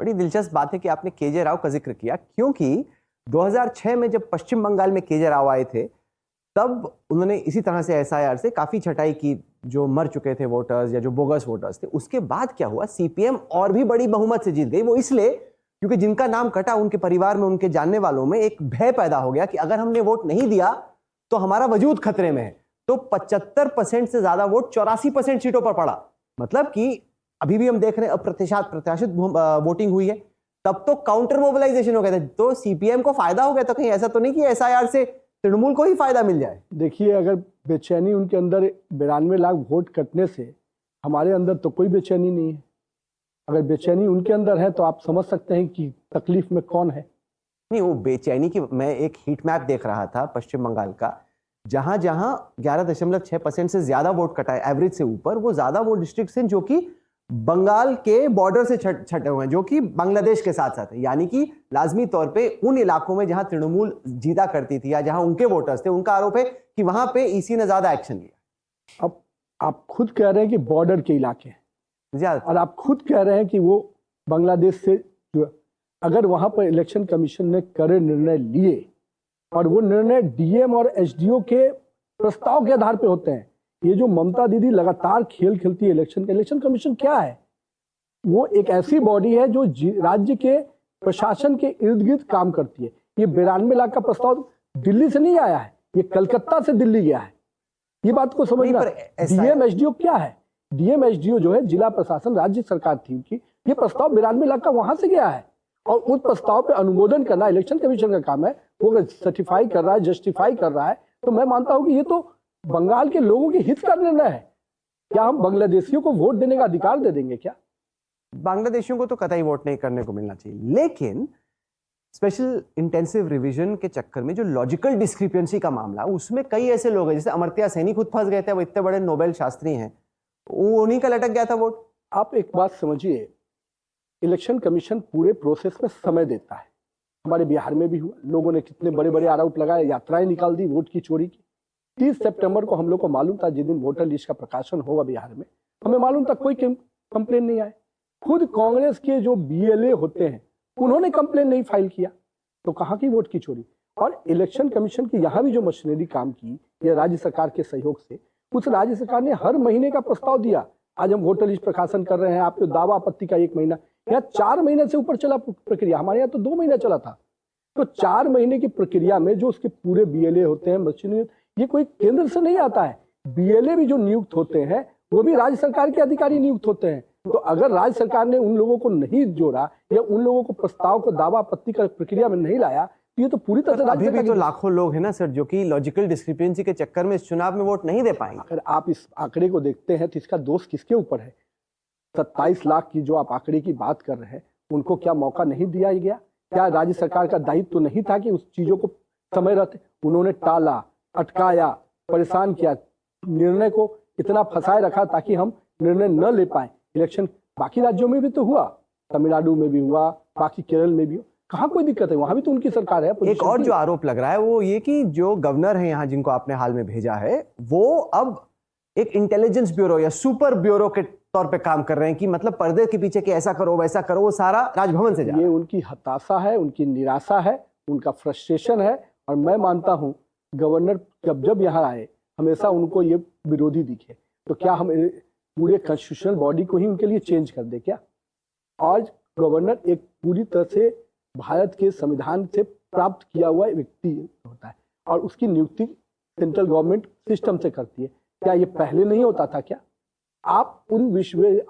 बड़ी दिलचस्प बात है कि आपने केजे राव का जिक्र किया, क्योंकि 2006 में जब पश्चिम बंगाल में केजे राव आए थे तब उन्होंने इसी तरह से एसआईआर से काफी छटाई की, जो मर चुके थे वोटर्स या जो बोगस वोटर्स थे। उसके बाद क्या हुआ, सीपीएम और भी बड़ी बहुमत से जीत गई। वो इसलिए क्योंकि जिनका नाम कटा उनके परिवार में, उनके जानने वालों में एक भय पैदा हो गया कि अगर हमने वोट नहीं दिया तो हमारा वजूद खतरे में है। तो 75% से ज्यादा वोट 84% सीटों पर पड़ा। मतलब कि अभी भी हम देख रहे हैं प्रत्याशित वोटिंग हुई है, तब तो काउंटर मोबिलाइजेशन हो गए थे। तो सीपीएम को फायदा हो गया। तो कहीं ऐसा तो नहीं कि एसआईआर से तृणमूल को ही फायदा मिल जाए? देखिए, अगर बेचैनी उनके अंदर 92 लाख वोट कटने से, हमारे अंदर तो कोई बेचैनी नहीं है। अगर बेचैनी उनके अंदर है तो आप समझ सकते हैं कि तकलीफ में कौन है। नहीं, वो बेचैनी की मैं एक हीट मैप देख रहा था पश्चिम बंगाल का, जहां जहां 11.6% से ज्यादा वोट कटा है एवरेज से ऊपर, वो ज्यादा वो डिस्ट्रिक्ट हैं जो कि बंगाल के बॉर्डर से छटे हुए हैं, जो कि बांग्लादेश के साथ साथ है। यानी कि लाजमी तौर पे उन इलाकों में जहां तृणमूल जीता करती थी या जहां उनके वोटर्स थे, उनका आरोप है कि वहां पे ईसी ने ज्यादा एक्शन लिया। अब आप खुद कह रहे हैं कि बॉर्डर के इलाके हैं, और आप खुद कह रहे हैं कि वो बांग्लादेश से, अगर वहां पर इलेक्शन कमीशन ने कड़े निर्णय लिए और वो निर्णय डीएम और एसडीओ के प्रस्ताव के आधार पर होते हैं। ये जो ममता दीदी लगातार खेल खेलती है इलेक्शन कमीशन क्या है? वो एक ऐसी बॉडी है जो राज्य के प्रशासन के इर्द गिर्द काम करती है। ये 92 लाख का प्रस्ताव दिल्ली से नहीं आया है, ये कलकत्ता से दिल्ली गया है। ये बात को समझना। डीएम एसडीओ क्या है? डीएम एसडीओ जो है जिला प्रशासन, राज्य सरकार थी उनकी। ये प्रस्ताव 92 लाख का वहां से गया है, और उस प्रस्ताव पे अनुमोदन करना इलेक्शन कमीशन का काम है। वो सर्टिफाई कर रहा है, जस्टिफाई कर रहा है। तो मैं मानता हूं कि ये तो बंगाल के लोगों के हित का निर्णय है। क्या हम बांग्लादेशियों को वोट देने का अधिकार दे देंगे क्या? बांग्लादेशियों को तो कतई वोट नहीं करने को मिलना चाहिए, लेकिन स्पेशल इंटेंसिव रिवीजन के चक्कर में जो लॉजिकल डिस्क्रिपेंसी का मामला, उसमें कई ऐसे लोग हैं, जैसे अमर्त्य सेन खुद फंस गए थे। वो इतने बड़े नोबेल शास्त्री हैं, उन्हीं का लटक गया था वोट। आप एक बात समझिए, इलेक्शन कमीशन पूरे प्रोसेस में समय देता है। हमारे बिहार में भी हुआ, लोगों ने कितने बड़े बड़े आरोप लगाए, यात्राएं निकाल दी वोट की चोरी की। 30 सितंबर को हम लोग को मालूम था, जिस दिन वोटर लिस्ट का प्रकाशन होगा बिहार में, हमें मालूम था कोई कंप्लेन नहीं आए। खुद कांग्रेस के जो बीएलए होते हैं उन्होंने कंप्लेन नहीं फाइल किया, तो कहाँ की वोट की चोरी? और इलेक्शन कमीशन की यहाँ भी जो मशीनरी काम की, यह राज्य सरकार के सहयोग से, उस राज्य सरकार ने हर महीने का प्रस्ताव दिया। आज हम वोटर लिस्ट प्रकाशन कर रहे हैं, आपके दावा आपत्ति का 1 महीना, यहाँ 4 महीने से ऊपर चला प्रक्रिया। हमारे यहाँ तो 2 महीना चला था। तो 4 महीने की प्रक्रिया में जो उसके पूरे बीएलए होते हैं, मशीनरी, ये कोई केंद्र से नहीं आता है। बीएलए भी जो नियुक्त होते हैं वो भी राज्य सरकार के अधिकारी नियुक्त होते हैं। तो अगर राज्य सरकार ने उन लोगों को नहीं जोड़ा या उन लोगों को प्रस्ताव को दावा आपत्ति का प्रक्रिया में नहीं लाया, तो ये तो पूरी तरह से अभी भी तो लाखों लोग हैं ना सर, जो कि लॉजिकल डिस्क्रिपेंसी के चक्कर में इस चुनाव में वोट नहीं दे पाएंगे। अगर आप इस आंकड़े को देखते हैं तो इसका दोष किसके ऊपर है? 27 लाख की जो आप आंकड़े की बात कर रहे हैं, उनको क्या मौका नहीं दिया गया? क्या राज्य सरकार का दायित्व तो नहीं था कि उस चीजों को समय रहते? उन्होंने टाला, अटकाया, परेशान किया, निर्णय को इतना फंसाए रखा ताकि हम निर्णय न ले पाए। इलेक्शन बाकी राज्यों में भी तो हुआ, तमिलनाडु में भी हुआ, बाकी केरल में भी हुआ, कहाँ कोई दिक्कत है? वहां भी तो उनकी सरकार है। एक और जो आरोप लग रहा है वो ये कि जो गवर्नर है यहाँ, जिनको आपने हाल में भेजा है, वो अब एक इंटेलिजेंस ब्यूरो या सुपर ब्यूरो के तौर पे काम कर रहे हैं, कि मतलब पर्दे के पीछे कि ऐसा करो वैसा करो, वो सारा राजभवन से जा रहा है। ये उनकी हताशा है, उनकी निराशा है, उनका फ्रस्ट्रेशन है। और मैं मानता हूं गवर्नर जब यहाँ आए हमेशा उनको ये विरोधी दिखे। तो क्या हम पूरे कॉन्स्टिट्यूशनल बॉडी को ही उनके लिए चेंज कर दे क्या? आज गवर्नर एक पूरी तरह से भारत के संविधान से प्राप्त किया हुआ व्यक्ति होता है, और उसकी नियुक्ति सेंट्रल गवर्नमेंट सिस्टम से करती है। क्या ये पहले नहीं होता था क्या? आप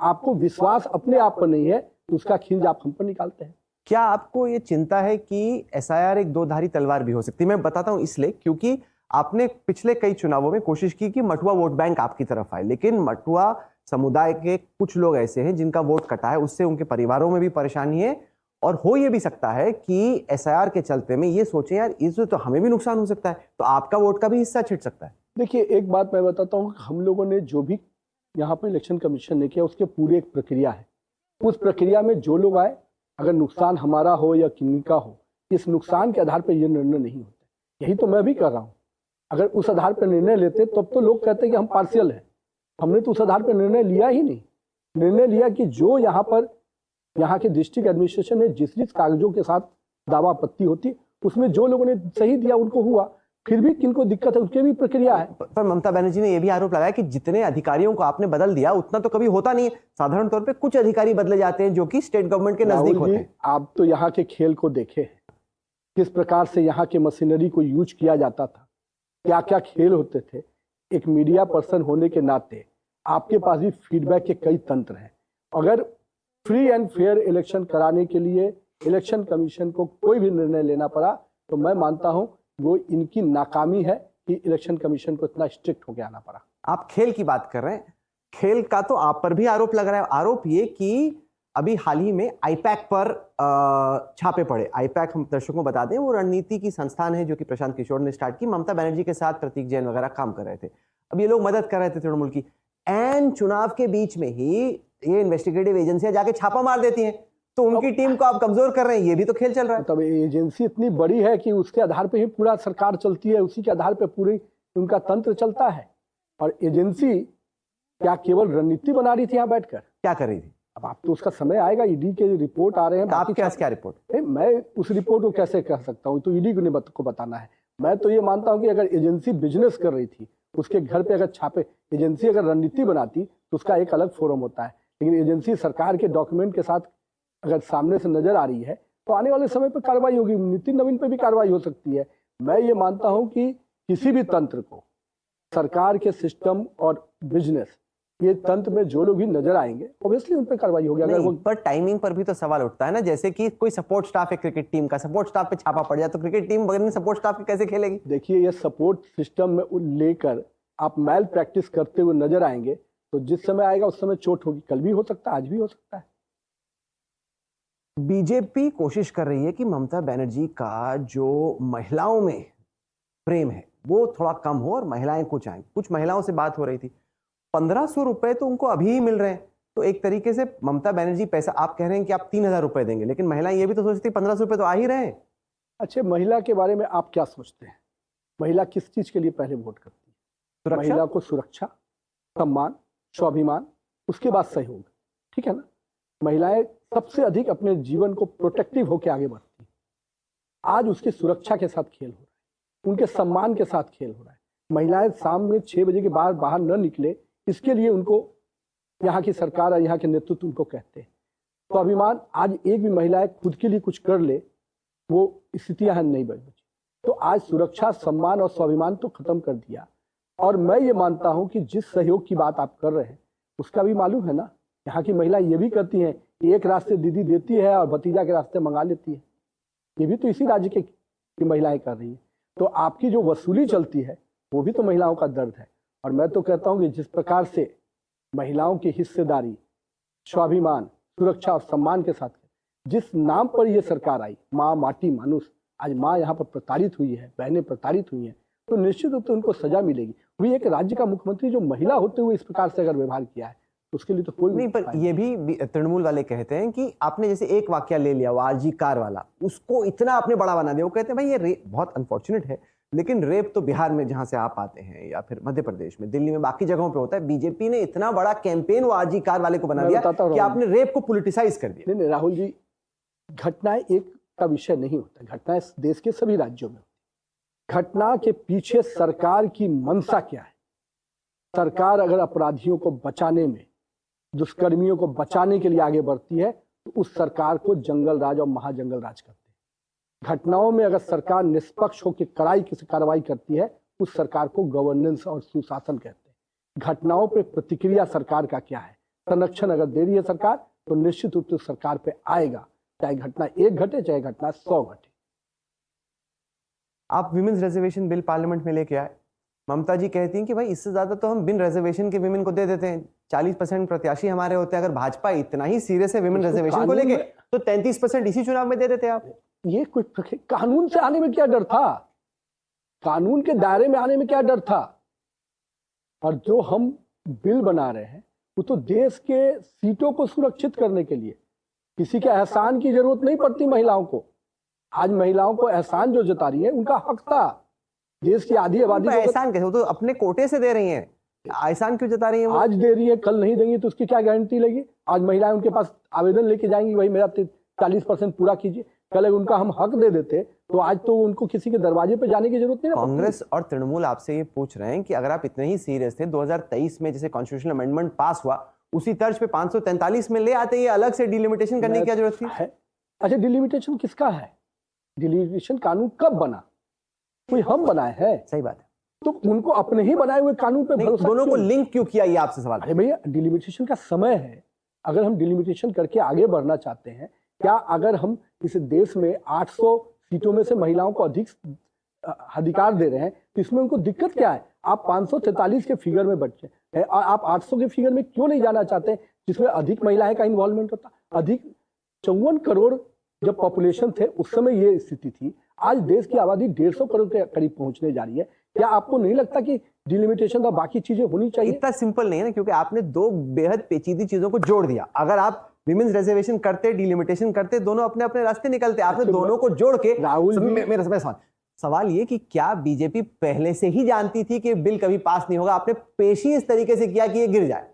आपको विश्वास अपने आप पर नहीं है, तो उसका खिंज आप हम पर निकालते हैं। क्या आपको ये चिंता है कि एसआईआर एक दो धारी तलवार भी हो सकती है? मैं बताता हूं इसलिए क्योंकि आपने पिछले कई चुनावों में कोशिश की कि मटुआ वोट बैंक आपकी तरफ आए, लेकिन मटुआ समुदाय के कुछ लोग ऐसे हैं जिनका वोट कटा है, उससे उनके परिवारों में भी परेशानी है। और हो ये भी सकता है कि एसआईआर के चलते में ये सोचें यार इससे तो हमें भी नुकसान हो सकता है, तो आपका वोट का भी हिस्सा छिट सकता है। देखिए, एक बात मैं बताता हूँ, हम लोगों ने जो भी यहाँ पर इलेक्शन कमीशन ने किया उसके पूरी एक प्रक्रिया है। उस प्रक्रिया में जो लोग आए, अगर नुकसान हमारा हो या किन्हीं का हो, इस नुकसान के आधार पर यह निर्णय नहीं होते। यही तो मैं भी कर रहा हूँ। अगर उस आधार पर निर्णय लेते तब तो लोग कहते कि हम पार्शियल हैं। हमने तो उस आधार पर निर्णय लिया ही नहीं। निर्णय लिया कि जो यहाँ पर यहाँ के डिस्ट्रिक्ट एडमिनिस्ट्रेशन में जिस जिस कागजों के साथ दावा आपत्ति होती, उसमें जो लोगों ने सही दिया उनको हुआ, फिर भी किनको दिक्कत है उसकी भी प्रक्रिया है। पर ममता बनर्जी ने यह भी आरोप लगाया कि जितने अधिकारियों को आपने बदल दिया उतना तो कभी होता नहीं है, साधारण तौर पे कुछ अधिकारी बदले जाते हैं जो कि स्टेट गवर्नमेंट के नजदीक होते हैं। आप तो यहाँ के खेल को देखे, किस प्रकार से यहाँ के मशीनरी को यूज किया जाता था, क्या क्या खेल होते थे। एक मीडिया पर्सन होने के नाते आपके पास भी फीडबैक के कई तंत्र हैं। अगर फ्री एंड फेयर इलेक्शन कराने के लिए इलेक्शन कमीशन को कोई भी निर्णय लेना पड़ा तो मैं मानता हूं वो इनकी नाकामी है कि इलेक्शन कमीशन को इतना स्ट्रिक्ट होकर आना पड़ा। आप खेल की बात कर रहे हैं, खेल का तो आप पर भी आरोप लग रहा है। आरोप ये कि अभी हाल ही में आईपैक पर छापे पड़े। आईपैक हम दर्शकों को बता दें, वो रणनीति की संस्थान है जो कि प्रशांत किशोर ने स्टार्ट की। ममता बनर्जी के साथ प्रतीक जैन वगैरह काम कर रहे थे। अब ये लोग मदद कर रहे थे तृणमूल की। एन चुनाव के बीच में ही ये इन्वेस्टिगेटिव एजेंसियां जाके छापा मार देती हैं, तो उनकी टीम को आप कमजोर कर रहे हैं। ये भी तो खेल चल रहा है। तब एजेंसी इतनी बड़ी है कि उसके आधार पे ही पूरा सरकार चलती है, उसी के आधार पे पूरी उनका तंत्र चलता है। और एजेंसी क्या केवल रणनीति बना रही थी यहाँ बैठकर? क्या कर रही थी? अब आप तो उसका समय आएगा, ईडी के रिपोर्ट आ रहे हैं। आपके पास क्या रिपोर्ट? मैं उस रिपोर्ट को कैसे कह सकता हूँ, तो ईडी को बताना है। मैं तो ये मानता हूँ कि अगर एजेंसी बिजनेस कर रही थी, उसके घर पे अगर छापे, एजेंसी अगर रणनीति बनाती तो उसका एक अलग फोरम होता है। लेकिन एजेंसी सरकार के डॉक्यूमेंट के साथ अगर सामने से नजर आ रही है तो आने वाले समय पर कार्रवाई होगी। नितिन नवीन पे भी कार्रवाई हो सकती है। मैं ये मानता हूं कि किसी भी तंत्र को, सरकार के सिस्टम और बिजनेस, ये तंत्र में जो लोग भी नजर आएंगे ऑब्वियसली उन पर कार्रवाई होगी। अगर वो पर टाइमिंग पर भी तो सवाल उठता है ना, जैसे कि कोई सपोर्ट स्टाफ है क्रिकेट टीम का, सपोर्ट स्टाफ पे छापा पड़ जाए तो क्रिकेट टीम बगैर सपोर्ट स्टाफ के कैसे खेलेगी? देखिए, ये सपोर्ट सिस्टम में लेकर आप मैल प्रैक्टिस करते हुए नजर आएंगे तो जिस समय आएगा उस समय चोट होगी। कल भी हो सकता है, आज भी हो सकता है। बीजेपी कोशिश कर रही है कि ममता बनर्जी का जो महिलाओं में प्रेम है वो थोड़ा कम हो और महिलाएं कुछ आए। कुछ महिलाओं से बात हो रही थी, 1500 रुपए तो उनको अभी ही मिल रहे हैं। तो एक तरीके से ममता बनर्जी पैसा, आप कह रहे हैं कि आप 3000 रुपए देंगे, लेकिन महिलाएं ये भी तो सोचती 1500 रुपए तो आ ही रहे हैं। अच्छा, महिला के बारे में आप क्या सोचते हैं? महिला किस चीज के लिए पहले वोट करती है? महिला को सुरक्षा, सम्मान, स्वाभिमान, उसके बाद सहयोग, ठीक है ना। महिलाएं सबसे अधिक अपने जीवन को प्रोटेक्टिव होकर आगे बढ़ती है। आज उसकी सुरक्षा के साथ खेल हो रहा है, उनके सम्मान के साथ खेल हो रहा है। महिलाएं शाम में 6 बजे के बाद बाहर न निकले, इसके लिए उनको यहाँ की सरकार और यहाँ के नेतृत्व उनको कहते हैं। स्वाभिमान, आज एक भी महिलाएं खुद के लिए कुछ कर ले वो स्थितियां नहीं बची। तो आज सुरक्षा, सम्मान और स्वाभिमान तो खत्म कर दिया। और मैं ये मानता हूं कि जिस सहयोग की बात आप कर रहे हैं उसका भी मालूम है ना, यहाँ की महिला ये भी करती हैं, एक रास्ते दीदी देती है और भतीजा के रास्ते मंगा लेती है। ये भी तो इसी राज्य की महिलाएं कर रही है। तो आपकी जो वसूली चलती है वो भी तो महिलाओं का दर्द है। और मैं तो कहता हूं कि जिस प्रकार से महिलाओं की हिस्सेदारी, स्वाभिमान, सुरक्षा और सम्मान के साथ जिस नाम पर यह सरकार आई, माँ माटी मानुष, आज माँ यहाँ पर प्रताड़ित हुई है, बहनें प्रताड़ित हुई हैं, तो निश्चित रूप से उनको सजा मिलेगी। वही एक राज्य का मुख्यमंत्री जो महिला होते हुए इस प्रकार से अगर व्यवहार किया है तो उसके लिए तो कोई नहीं। पर ये भी तृणमूल वाले कहते हैं कि आपने जैसे एक वाकया ले लिया, वो आरजी कार वाला, उसको इतना आपने बड़ा बना दिया। वो कहते हैं भाई ये रेप बहुत अनफॉर्चुनेट है, लेकिन रेप तो बिहार में जहां से आप आते हैं या फिर मध्य प्रदेश में, दिल्ली में, बाकी जगहों पे होता है। बीजेपी ने इतना बड़ा कैंपेन वो आरजी कार वाले को बना दिया कि आपने रेप को पॉलिटिसाइज कर दिया। नहीं राहुल जी, घटनाएं एक का विषय नहीं होता, घटनाएं देश के सभी राज्यों में होती। घटना के पीछे सरकार की मंशा क्या है? सरकार अगर अपराधियों को बचाने में, दुष्कर्मियों को बचाने के लिए आगे बढ़ती है तो उस सरकार को जंगल राज और महाजंगल राज कहते हैं। घटनाओं में अगर सरकार निष्पक्ष होकर कड़ाई की कार्रवाई करती है उस सरकार को गवर्नेंस और सुशासन कहते हैं। घटनाओं पर प्रतिक्रिया सरकार का क्या है? संरक्षण अगर दे रही है सरकार तो निश्चित रूप से सरकार पे आएगा, चाहे घटना एक घटे चाहे घटना 100 घटे। आप विमेंस रिजर्वेशन बिल पार्लियामेंट में लेके आए, ममता जी कहती हैं कि भाई इससे ज्यादा तो हम बिन रिजर्वेशन के विमेन को दे देते हैं। 40% प्रत्याशी हमारे होते हैं। अगर भाजपा इतना ही सीरियस है विमेन रिजर्वेशन को लेके तो 33% इसी चुनाव में दे देते आप। ये कोई कानून से आने में क्या डर था? कानून के दायरे में आने में क्या डर था? और जो हम बिल बना रहे हैं वो तो देश के सीटों को सुरक्षित करने के लिए, किसी के एहसान की जरूरत नहीं पड़ती महिलाओं को। आज महिलाओं को एहसान जो जता रही है उनका हक था। देश की आधी आबादी एहसान कैसे? वो तो अपने कोटे से दे रही हैं। एहसान क्यों जता रही है वो? आज दे रही है, कल नहीं देंगी तो उसकी क्या गारंटी लगी? आज महिलाएं उनके पास आवेदन लेके जाएंगी, भाई मेरा 40% पूरा कीजिए। कल अगर उनका हम हक दे देते तो आज तो उनको किसी के दरवाजे पे जाने की जरूरत नहीं। कांग्रेस और तृणमूल आपसे ये पूछ रहे हैं कि अगर आप इतने ही सीरियस थे, 2023 में जैसे कॉन्स्टिट्यूशनल अमेंडमेंट पास हुआ उसी तर्ज पे 543 में ले आते, ये अलग से डिलिमिटेशन करने की क्या जरूरत थी? अच्छा, डिलिमिटेशन किसका है? डिलिमिटेशन कानून कब बना? कोई हम बनाए हैं? सही बात है। तो उनको अपने ही बनाए हुए कानून पे भरोसा दोनों को क्यों? लिंक क्यों किया, ये आपसे सवाल। अरे भैया, डिलिमिटेशन का समय है। अगर हम डिलिमिटेशन करके आगे बढ़ना चाहते हैं, क्या अगर हम इस देश में 800 सीटों में से महिलाओं को अधिक अधिकार दे रहे हैं तो इसमें उनको दिक्कत क्या है? आप 543 के फिगर में बच्चे हैं और आप 800 के फिगर में क्यों नहीं जाना चाहते जिसमें अधिक महिलाएं का इन्वॉल्वमेंट होता? अधिक 54 करोड़ जब पॉपुलेशन थे उस समय ये स्थिति थी। आज देश की आबादी 150 करोड़ के करीब पहुंचने जा रही है। क्या आपको नहीं लगता कि डिलिमिटेशन और बाकी चीजें होनी चाहिए? इतना सिंपल नहीं है ना, क्योंकि आपने दो बेहद पेचीदी चीजों को जोड़ दिया। अगर आप विमेंस रिजर्वेशन करते, डिलिमिटेशन करते, दोनों अपने अपने रास्ते निकलते। आपने दोनों को जोड़ के मेरा सवाल ये कि क्या बीजेपी पहले से ही जानती थी कि बिल कभी पास नहीं होगा? आपने पेशी इस तरीके से किया कि ये गिर जाए।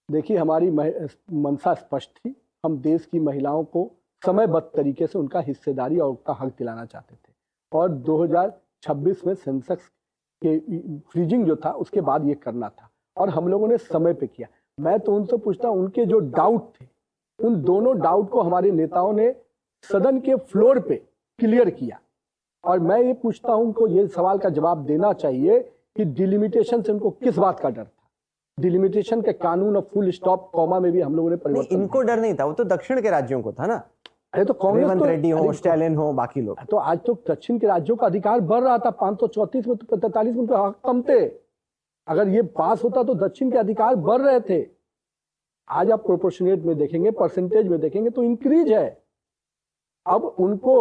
देखिए, हमारी मंशा स्पष्ट थी। हम देश की महिलाओं को समयबद्ध तरीके से उनका हिस्सेदारी और उनका हक दिलाना चाहते थे और 2026 में सेंसेक्स के फ्रीजिंग जो था उसके बाद ये करना था और हम लोगों ने समय पे किया। मैं तो उनसे पूछता हूं, उनके जो डाउट थे उन दोनों डाउट को हमारे नेताओं ने सदन के फ्लोर पे क्लियर किया और मैं ये पूछता हूं उनको ये सवाल का जवाब देना चाहिए कि डिलिमिटेशन से उनको किस बात का डर था? डिलिमिटेशन के कानून और फुल स्टॉप कॉमा में भी हम लोगों ने परिवर्तन। इनको डर नहीं था, वो तो दक्षिण के राज्यों को था ना। अरे तो कांग्रेस रेवंत रेड्डी हो, स्टैलिन हो, बाकी लोग तो आज तो दक्षिण के राज्यों का अधिकार बढ़ रहा था। 534 में तो 43 में उनके हक कम थे। अगर ये पास होता तो दक्षिण के अधिकार बढ़ रहे थे। आज आप प्रोपोर्शनेट में देखेंगे, परसेंटेज में देखेंगे तो इंक्रीज है। अब उनको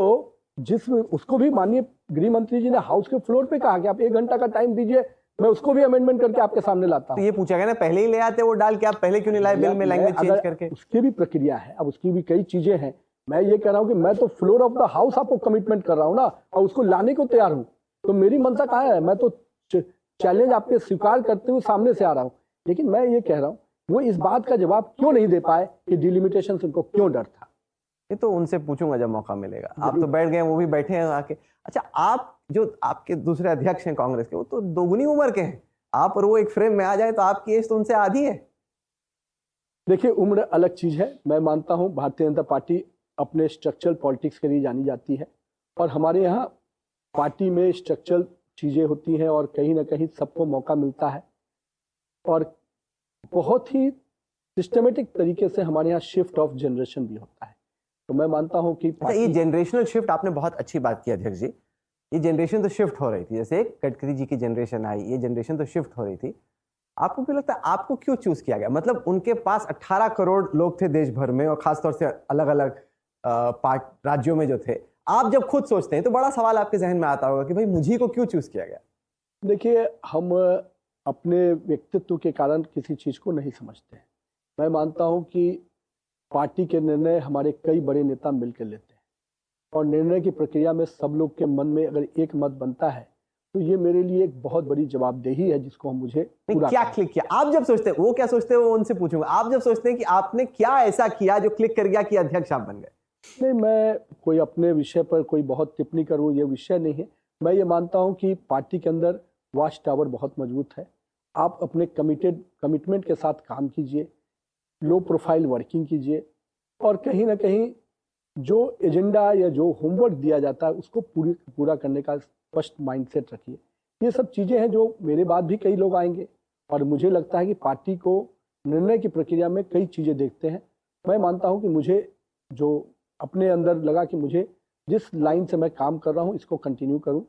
उसको भी माननीय गृह मंत्री जी ने हाउस के फ्लोर पे कहा कि आप 1 घंटा का टाइम दीजिए, मैं उसको भी अमेंडमेंट करके आपके सामने लाता हूं। तो ये पूछा गया ना, पहले ही ले आते वो डाल के, आप पहले क्यों नहीं लाए बिल में लैंग्वेज चेंज करके? उसकी भी प्रक्रिया है, अब उसकी भी कई चीजें हैं। मैं ये कह रहा हूं कि मैं तो फ्लोर ऑफ द हाउस आपको कमिटमेंट कर रहा हूं ना, और उसको लाने को तैयार हूं। तो मेरी मंशा कहाँ है? मैं तो चैलेंज आपके स्वीकार करते हुए सामने से आ रहा हूं। लेकिन मैं ये कह रहा हूं, वो इस बात का जवाब क्यों नहीं दे पाए कि डिलिमिटेशन से उनको क्यों डर था? ये तो उनसे पूछूंगा जब मौका मिलेगा। आप तो बैठ गए, वो भी बैठे हैं आके। अच्छा, आप जो आपके दूसरे अध्यक्ष हैं कांग्रेस के, वो तो दोगुनी उम्र के हैं। आप और वो एक फ्रेम में आ जाए तो आपकी एज तो उनसे आधी है। देखिए, उम्र अलग चीज है। मैं मानता हूं भारतीय जनता पार्टी अपने स्ट्रक्चरल पॉलिटिक्स के लिए जानी जाती है और हमारे यहाँ पार्टी में स्ट्रक्चरल चीजें होती हैं और कहीं ना कहीं सबको मौका मिलता है और बहुत ही सिस्टमेटिक तरीके से हमारे यहाँ शिफ्ट ऑफ जनरेशन भी होता है। तो मैं मानता हूं कि ये जनरेशनल शिफ्ट, आपने बहुत अच्छी बात की अध्यक्ष जी। ये जनरेशन तो शिफ्ट हो रही थी, जैसे गडकरी जी की जनरेशन आई, ये जनरेशन तो शिफ्ट हो रही थी। आपको क्यों लगता है, आपको क्यों चूज किया गया? मतलब उनके पास 18 करोड़ लोग थे देश भर में और खासतौर से अलग अलग राज्यों में जो थे। आप जब खुद सोचते हैं तो बड़ा सवाल आपके जहन में आता होगा कि भाई मुझे को क्यों चूज किया गया? देखिए, हम अपने व्यक्तित्व के कारण किसी चीज को नहीं समझते हैं। मैं मानता हूं कि पार्टी के निर्णय हमारे कई बड़े नेता मिलकर लेते हैं और निर्णय की प्रक्रिया में सब लोग के मन में अगर एक मत बनता है तो ये मेरे लिए एक बहुत बड़ी जवाबदेही है जिसको मुझे क्या क्लिक किया? आप जब सोचते हैं, वो क्या सोचते हैं वो उनसे पूछूंगा। आप जब सोचते हैं कि आपने क्या ऐसा किया जो क्लिक कर गया कि अध्यक्ष आप बन गए? नहीं, मैं कोई अपने विषय पर कोई बहुत टिप्पणी करूं, ये विषय नहीं है। मैं ये मानता हूं कि पार्टी के अंदर वॉच टावर बहुत मजबूत है। आप अपने कमिटमेंट के साथ काम कीजिए, लो प्रोफाइल वर्किंग कीजिए और कहीं ना कहीं जो एजेंडा या जो होमवर्क दिया जाता है उसको पूरा करने का स्पष्ट माइंडसेट रखिए। ये सब चीज़ें हैं जो मेरे बाद भी कई लोग आएंगे और मुझे लगता है कि पार्टी को निर्णय की प्रक्रिया में कई चीज़ें देखते हैं। मैं मानता हूं कि मुझे जो अपने अंदर लगा कि मुझे जिस लाइन से मैं काम कर रहा हूं इसको कंटिन्यू करूं